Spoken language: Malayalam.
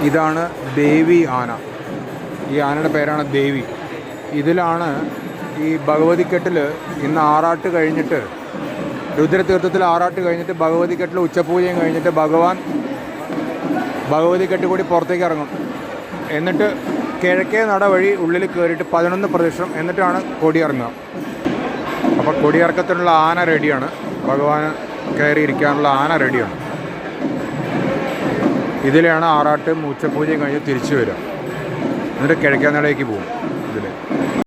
ഇതാണ് ദേവി ആന. ഈ ആനയുടെ പേരാണ് ദേവി. ഇതിലാണ് ഈ ഭഗവതിക്കെട്ടിൽ ഇന്ന് ആറാട്ട് കഴിഞ്ഞിട്ട്, രുദ്രതീർത്ഥത്തിൽ ആറാട്ട് കഴിഞ്ഞിട്ട് ഭഗവതിക്കെട്ടിൽ ഉച്ചപൂജയും കഴിഞ്ഞിട്ട് ഭഗവതിക്കെട്ട് കൂടി പുറത്തേക്ക് ഇറങ്ങും. എന്നിട്ട് കിഴക്കേ നട വഴി ഉള്ളിൽ കയറിയിട്ട് 11 പ്രദക്ഷിണം, എന്നിട്ടാണ് കൊടിയിറങ്ങുക. അപ്പോൾ കൊടിയിറക്കത്തിനുള്ള ആന റെഡിയാണ്, ഭഗവാൻ കയറിയിരിക്കാനുള്ള ആന റെഡിയാണ്. ഇതിലാണ് ആറാട്ടും ഉച്ചപൂജയും കഴിഞ്ഞ് തിരിച്ചു വരിക. എന്നിട്ട് കിഴക്കേ നടയിലേക്ക് പോകും ഇതിൽ.